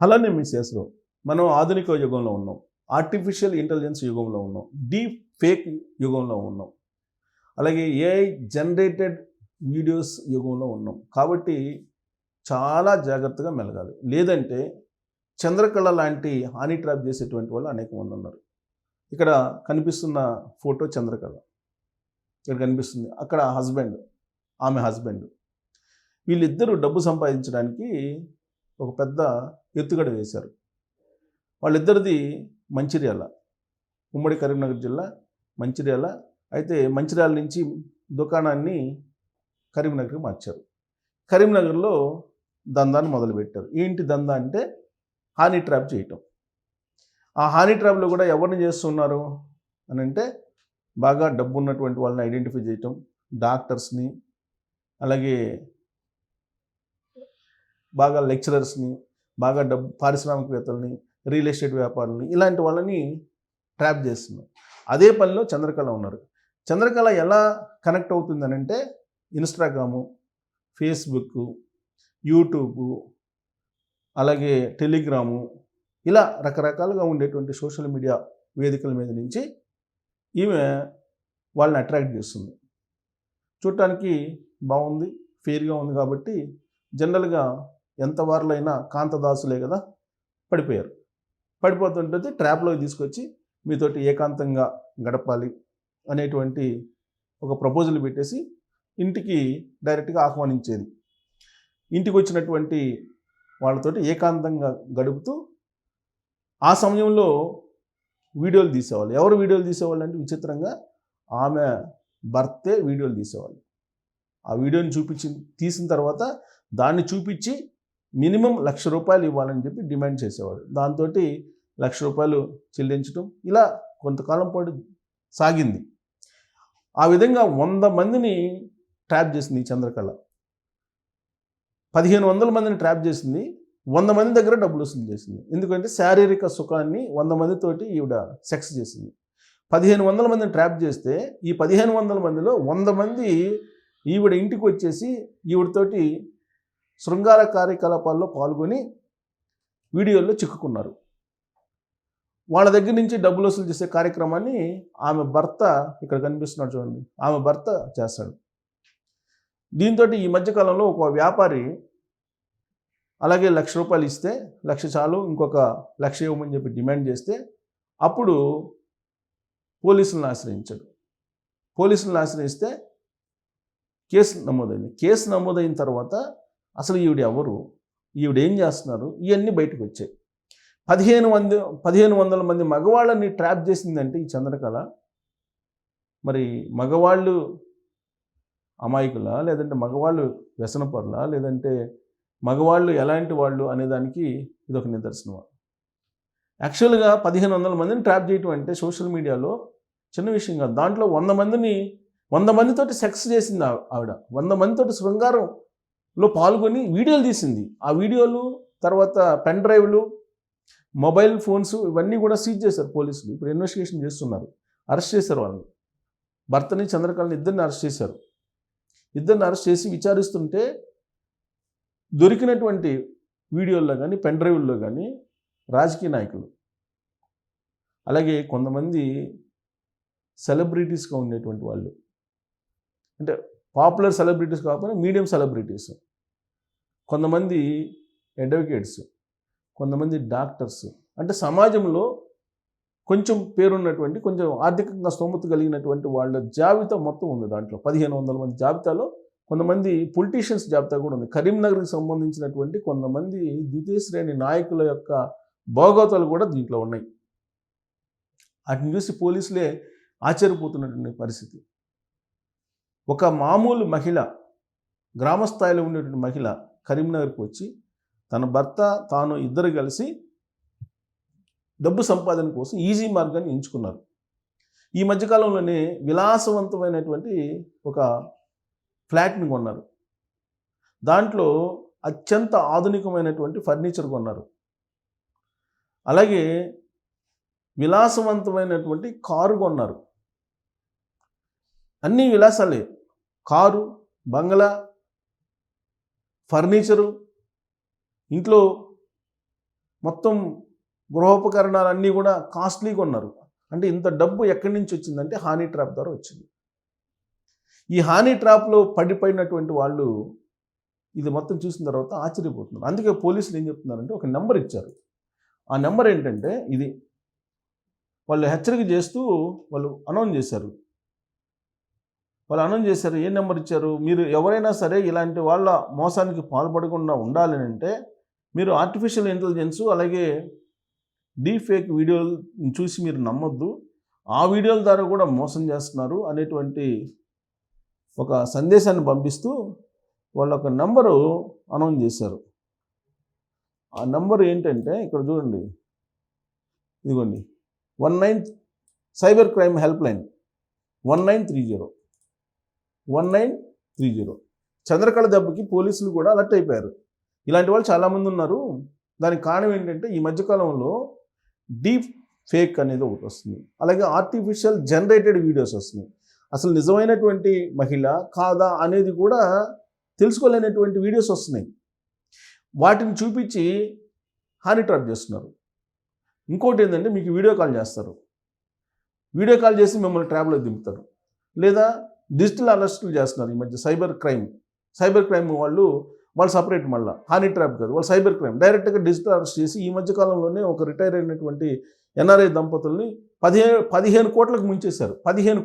అలానే మిస్సెస్లో మనం ఆధునిక యుగంలో ఉన్నాం. ఆర్టిఫిషియల్ ఇంటెలిజెన్స్ యుగంలో ఉన్నాం. డీప్ ఫేక్ యుగంలో ఉన్నాం. అలాగే ఏఐ జనరేటెడ్ వీడియోస్ యుగంలో ఉన్నాం. కాబట్టి చాలా జాగ్రత్తగా మెలగాలి. లేదంటే చంద్రకళ లాంటి హానీ ట్రాప్ చేసేటువంటి వాళ్ళు అనేక మంది ఉన్నారు. ఇక్కడ కనిపిస్తున్న ఫోటో చంద్రకళ. ఇక్కడ కనిపిస్తుంది. అక్కడ హస్బెండ్, ఆమె హస్బెండ్. వీళ్ళిద్దరూ డబ్బు సంపాదించడానికి ఒక పెద్ద ఎత్తుగడ వేశారు. వాళ్ళిద్దరిది మంచిర్యాల, ఉమ్మడి కరీంనగర్ జిల్లా మంచిర్యాల. అయితే మంచిర్యాల నుంచి దుకాణాన్ని కరీంనగర్కి మార్చారు. కరీంనగర్లో దందాన్ని మొదలుపెట్టారు. ఏంటి దందా అంటే హానీ ట్రాప్ చేయటం. ఆ హానీ ట్రాప్లో కూడా ఎవరిని చేస్తున్నారు అని అంటే బాగా డబ్బు ఉన్నటువంటి వాళ్ళని ఐడెంటిఫై చేయటం, డాక్టర్స్ని, అలాగే బాగా లెక్చరర్స్ని, బాగా పారిశ్రామికవేత్తలని, రియల్ ఎస్టేట్ వ్యాపారులని, ఇలాంటి వాళ్ళని ట్రాప్ చేస్తున్నారు. అదే పనిలో చంద్రకళ ఉన్నారు. చంద్రకళ ఎలా కనెక్ట్ అవుతుందని అంటే ఇన్స్టాగ్రాము, ఫేస్బుక్, యూట్యూబు, అలాగే టెలిగ్రాము, ఇలా రకరకాలుగా ఉండేటువంటి సోషల్ మీడియా వేదికల మీద నుంచి ఈమె వాళ్ళని అట్రాక్ట్ చేస్తుంది. చూడటానికి బాగుంది, ఫెయిర్గా ఉంది కాబట్టి జనరల్గా ఎంత వారులైనా కాంతదాసులే కదా, పడిపోయారు. పడిపోతుంటుంది ట్రాప్లోకి తీసుకొచ్చి మీతోటి ఏకాంతంగా గడపాలి అనేటువంటి ఒక ప్రపోజల్ పెట్టేసి ఇంటికి డైరెక్ట్గా ఆహ్వానించేది. ఇంటికి వచ్చినటువంటి వాళ్ళతోటి ఏకాంతంగా గడుపుతూ ఆ సమయంలో వీడియోలు తీసేవాళ్ళు. ఎవరు వీడియోలు తీసేవాళ్ళు అంటే విచిత్రంగా ఆమె భర్తే వీడియోలు తీసేవాళ్ళు. ఆ వీడియోని తీసిన తర్వాత దాన్ని చూపించి మినిమం ₹1,00,000 ఇవ్వాలని చెప్పి డిమాండ్ చేసేవాడు. దాంతో ₹1,00,000 చెల్లించడం ఇలా కొంతకాలం పాటు సాగింది. ఆ విధంగా 100 మందిని ట్రాప్ చేసింది ఈ చంద్రకళ. 1,500 మందిని ట్రాప్ చేసింది. 100 మంది దగ్గర డబ్బులు వసూలు చేసింది. ఎందుకంటే శారీరక సుఖాన్ని 100 మందితోటి ఈవిడ సెక్స్ చేసింది. 1,500 మందిని ట్రాప్ చేస్తే ఈ 1,500 మందిలో 100 మంది ఈవిడ ఇంటికి వచ్చేసి ఈవిడతోటి శృంగార కార్యకలాపాల్లో పాల్గొని వీడియోల్లో చిక్కుకున్నారు. వాళ్ళ దగ్గర నుంచి డబ్బులు వసూలు చేసే కార్యక్రమాన్ని ఆమె భర్త, ఇక్కడ కనిపిస్తున్నాడు చూడండి, ఆమె భర్త చేస్తాడు. దీంతో ఈ మధ్యకాలంలో ఒక వ్యాపారి అలాగే ₹1,00,000 ఇస్తే 1,00,000 చాలు, ఇంకొక 1,00,000 ఇవ్వమని చెప్పి డిమాండ్ చేస్తే అప్పుడు పోలీసులను ఆశ్రయించాడు. పోలీసులను ఆశ్రయిస్తే కేసు నమోదైంది. కేసు నమోదైన తర్వాత అసలు ఈవిడ ఎవరు, ఈవిడ ఏం చేస్తున్నారు, ఇవన్నీ బయటకు వచ్చాయి. 1,500 మంది మగవాళ్ళని ట్రాప్ చేసిందంటే ఈ చంద్రకళ. మరి మగవాళ్ళు అమాయకులా, లేదంటే మగవాళ్ళు వ్యసనపరులా, లేదంటే మగవాళ్ళు ఎలాంటి వాళ్ళు అనేదానికి ఇదొక నిదర్శనం. యాక్చువల్గా 1,500 మందిని ట్రాప్ చేయటం అంటే సోషల్ మీడియాలో చిన్న విషయం కాదు. దాంట్లో 100 మందితోటి సెక్స్ చేసింది ఆవిడ. 100 మందితోటి శృంగారంలో పాల్గొని వీడియోలు తీసింది. ఆ వీడియోలు తర్వాత పెన్ డ్రైవ్లు, మొబైల్ ఫోన్స్ ఇవన్నీ కూడా సీజ్ చేశారు పోలీసులు. ఇప్పుడు ఇన్వెస్టిగేషన్ చేస్తున్నారు. అరెస్ట్ చేశారు వాళ్ళని, భర్తని చంద్రకళని ఇద్దరిని అరెస్ట్ చేశారు. ఇద్దరిని అరెస్ట్ చేసి విచారిస్తుంటే దొరికినటువంటి వీడియోల్లో కానీ పెన్ డ్రైవ్ల్లో కానీ రాజకీయ నాయకులు, అలాగే కొంతమంది సెలబ్రిటీస్గా ఉండేటువంటి వాళ్ళు, అంటే పాపులర్ సెలబ్రిటీస్ కాకపోయినా మీడియం సెలబ్రిటీస్, కొంతమంది అడ్వకేట్స్, కొంతమంది డాక్టర్స్, అంటే సమాజంలో కొంచెం పేరున్నటువంటి, కొంచెం ఆర్థికంగా స్తోమత కలిగినటువంటి వాళ్ళ జాబితా మొత్తం ఉంది. దాంట్లో 1,500 మంది జాబితాలో కొంతమంది పొలిటీషియన్స్ జాబితా కూడా ఉంది. కరీంనగర్కి సంబంధించినటువంటి కొంతమంది ద్వితీయ శ్రేణి నాయకుల యొక్క భోగోతాలు కూడా దీంట్లో ఉన్నాయి. వాటిని చూసి పోలీసులే ఆశ్చర్యపోతున్నటువంటి పరిస్థితి. ఒక మామూలు మహిళ, గ్రామ స్థాయిలో ఉండేటువంటి మహిళ కరీంనగర్కి వచ్చి తన భర్త తాను ఇద్దరు కలిసి డబ్బు సంపాదన కోసం ఈజీ మార్గాన్ని ఎంచుకున్నారు. ఈ మధ్యకాలంలోనే విలాసవంతమైనటువంటి ఒక ఫ్లాట్ని కొన్నారు. దాంట్లో అత్యంత ఆధునికమైనటువంటి ఫర్నిచర్ కొన్నారు. అలాగే విలాసవంతమైనటువంటి కారు కొన్నారు. అన్నీ విలాసాలే, కారు, బంగ్లా, ఫర్నిచరు, ఇంట్లో మొత్తం గృహోపకరణాలన్నీ కూడా కాస్ట్లీగా ఉన్నారు. అంటే ఇంత డబ్బు ఎక్కడి నుంచి వచ్చిందంటే హానీ ట్రాప్ ద్వారా వచ్చింది. ఈ హానీ ట్రాప్లో పడిపోయినటువంటి వాళ్ళు ఇది మొత్తం చూసిన తర్వాత ఆశ్చర్యపోతున్నారు. అందుకే పోలీసులు ఏం చెప్తున్నారంటే ఒక నెంబర్ ఇచ్చారు. ఆ నెంబర్ ఏంటంటే ఇది వాళ్ళు హెచ్చరిక చేస్తూ వాళ్ళు అనౌన్స్ చేశారు. ఏ నెంబర్ ఇచ్చారు? మీరు ఎవరైనా సరే ఇలాంటి వాళ్ళ మోసానికి పాల్పడకుండా ఉండాలి అంటే మీరు ఆర్టిఫిషియల్ ఇంటెలిజెన్స్ అలాగే డీప్ ఫేక్ వీడియోలు చూసి మీరు నమ్మొద్దు. ఆ వీడియోల ద్వారా కూడా మోసం చేస్తున్నారు అనేటువంటి ఒక సందేశాన్ని పంపిస్తూ వాళ్ళు ఒక నెంబరు అనౌన్స్ చేశారు. ఆ నెంబర్ ఏంటంటే ఇక్కడ చూడండి, ఇదిగోండి 19 cyber crime help line 1930. Chandrakala దెబ్బకి పోలీసులు కూడా అలర్ట్ అయిపోయారు. ఇలాంటి వాళ్ళు చాలామంది ఉన్నారు. దానికి కారణం ఏంటంటే ఈ మధ్యకాలంలో డీప్ ఫేక్ అనేది ఒకటి వస్తుంది, అలాగే ఆర్టిఫిషియల్ జనరేటెడ్ వీడియోస్ వస్తున్నాయి. అసలు నిజమైనటువంటి మహిళ కాదా అనేది కూడా తెలుసుకోలేనటువంటి వీడియోస్ వస్తున్నాయి. వాటిని చూపించి హానీ ట్రాప్ చేస్తున్నారు. ఇంకోటి ఏంటంటే మీకు వీడియో కాల్ చేస్తారు. వీడియో కాల్ చేసి మిమ్మల్ని ట్రాప్లో దింపుతారు. లేదా డిజిటల్ అరెస్టులు చేస్తున్నారు. ఈ మధ్య సైబర్ క్రైమ్ వాళ్ళు సపరేట్, మళ్ళీ హానీ ట్రాప్ కాదు, వాళ్ళు సైబర్ క్రైమ్ డైరెక్ట్గా డిజిటల్ అరెస్ట్ చేసి ఈ మధ్య కాలంలోనే ఒక రిటైర్ అయినటువంటి ఎన్ఆర్ఐ దంపతుల్ని 15 కోట్లకు ముంచేశారు. 15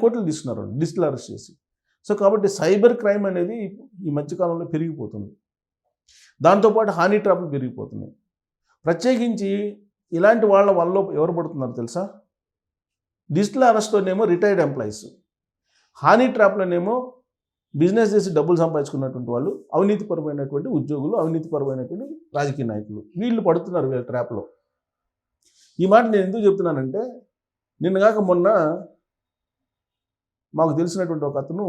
కోట్లు తీసుకున్నారు డిజిటల్ అరెస్ట్ చేసి. సో కాబట్టి సైబర్ క్రైమ్ అనేది ఈ మధ్యకాలంలో పెరిగిపోతుంది. దాంతోపాటు హానీ ట్రాప్లు పెరిగిపోతున్నాయి. ప్రత్యేకించి ఇలాంటి వాళ్ళ వల్ల ఎవరు పడుతున్నారు తెలుసా? డిజిటల్ అరెస్ట్లోనేమో రిటైర్డ్ ఎంప్లాయీస్, హానీ ట్రాప్లోనేమో బిజినెస్ చేసి డబ్బులు సంపాదించుకున్నటువంటి వాళ్ళు, అవినీతిపరమైనటువంటి ఉద్యోగులు, అవినీతిపరమైనటువంటి రాజకీయ నాయకులు, వీళ్ళు పడుతున్నారు వీళ్ళ ట్రాప్లో. ఈ మాట నేను ఎందుకు చెప్తున్నానంటే నిన్నగాక మొన్న మాకు తెలిసినటువంటి ఒక అతను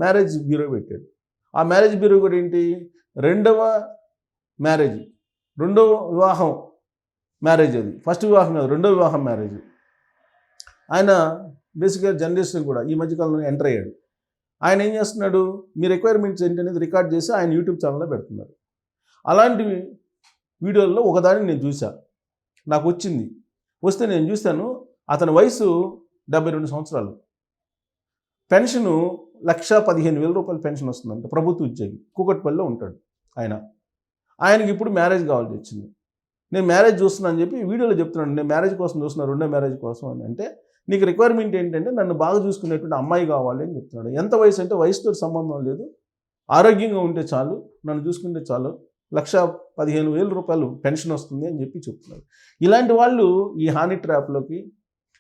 మ్యారేజ్ బ్యూరో పెట్టాడు. ఆ మ్యారేజ్ బ్యూరో కూడా ఏంటి, రెండవ వివాహం మ్యారేజ్, అది ఫస్ట్ వివాహం కాదు, రెండో వివాహం మ్యారేజ్. ఆయన బేసిక్గా జర్నలిస్ట్ కూడా ఈ మధ్యకాలంలో ఎంటర్ అయ్యాడు. ఆయన ఏం చేస్తున్నాడు, మీ రిక్వైర్మెంట్స్ ఏంటనేది రికార్డ్ చేసి ఆయన యూట్యూబ్ ఛానల్లో పెడుతున్నారు. అలాంటి వీడియోల్లో ఒకదాన్ని నేను చూశాను, నాకు వస్తే నేను చూశాను. అతని వయసు 72 సంవత్సరాలు, పెన్షను 1,15,000 రూపాయల పెన్షన్ వస్తుందంట, ప్రభుత్వ ఉద్యోగి, కూకట్పల్లిలో ఉంటాడు ఆయనకి ఇప్పుడు మ్యారేజ్ కావాల్సి వచ్చింది. నేను మ్యారేజ్ చూస్తున్నాను అని చెప్పి వీడియోలో చెప్తున్నాను, నేను మ్యారేజ్ కోసం చూస్తున్నాను, రెండో మ్యారేజ్ కోసం అని. అంటే నీకు రిక్వైర్మెంట్ ఏంటంటే నన్ను బాగా చూసుకునేటువంటి అమ్మాయి కావాలి అని చెప్తున్నాడు. ఎంత వయసు అంటే వయసుతో సంబంధం లేదు, ఆరోగ్యంగా ఉంటే చాలు, నన్ను చూసుకుంటే చాలు, 1,15,000 రూపాయలు పెన్షన్ వస్తుంది అని చెప్పి చెప్తున్నారు. ఇలాంటి వాళ్ళు ఈ హానీ ట్రాప్లోకి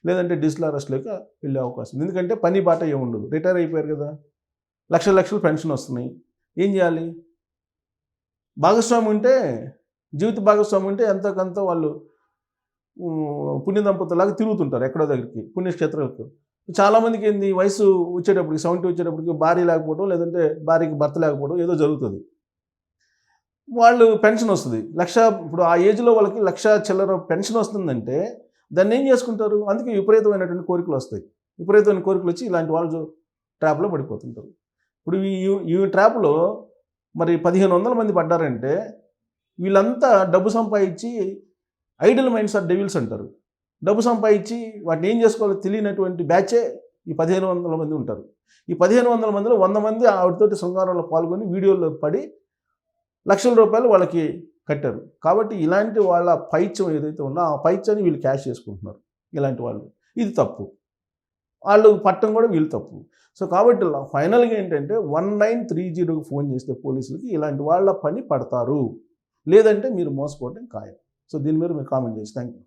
లేదంటే డిజిటల్ అరెస్ట్లోకి వెళ్ళే అవకాశం ఉంది. ఎందుకంటే పని బాట ఏముండదు, రిటైర్ అయిపోయారు కదా, లక్షలు పెన్షన్ వస్తున్నాయి, ఏం చేయాలి? జీవిత భాగస్వామి ఉంటే ఎంతకంత వాళ్ళు పుణ్య దంపతులాగా తిరుగుతుంటారు ఎక్కడో దగ్గరికి, పుణ్యక్షేత్రాలకు. చాలామందికి ఏంది, వయసు వచ్చేటప్పటికి 70 వచ్చేటప్పటికి భార్య లేకపోవడం, లేదంటే భార్యకి భర్త లేకపోవడం ఏదో జరుగుతుంది. వాళ్ళు పెన్షన్ వస్తుంది, ఇప్పుడు ఆ ఏజ్లో వాళ్ళకి 1,00,000 చిల్లర పెన్షన్ వస్తుందంటే దాన్ని ఏం చేసుకుంటారు? అందుకే విపరీతమైనటువంటి కోరికలు వస్తాయి. విపరీతమైన కోరికలు వచ్చి ఇలాంటి వాళ్ళు ట్రాప్లో పడిపోతుంటారు. ఇప్పుడు ఈ ట్రాప్లో మరి 1,500 మంది పడ్డారంటే వీళ్ళంతా డబ్బు సంపాదించి, ఐడల్ మైండ్స్ ఆర్ డెవిల్స్ అంటారు, డబ్బు సంపాదించి వాటిని ఏం చేసుకోవాలో తెలియనటువంటి బ్యాచే ఈ 1,500 మంది ఉంటారు. ఈ 1,500 మందిలో 100 మంది ఆవిడతోటి శృంగారంలో పాల్గొని వీడియోలో పడి లక్షల రూపాయలు వాళ్ళకి కట్టారు. కాబట్టి ఇలాంటి వాళ్ళ పైత్యం ఏదైతే ఉందో ఆ పైత్యాన్ని వీళ్ళు క్యాష్ చేసుకుంటున్నారు. ఇలాంటి వాళ్ళు, ఇది తప్పు. వాళ్ళు పట్టం కూడా వీళ్ళు తప్పు. సో కాబట్టి ఫైనల్గా ఏంటంటే 1930కి ఫోన్ చేస్తే పోలీసులకి ఇలాంటి వాళ్ళ పని పడతారు, లేదంటే మీరు మోసపోవడం ఖాయం. సో దీని మీద మీరు కామెంట్ చేసి థ్యాంక్ యూ.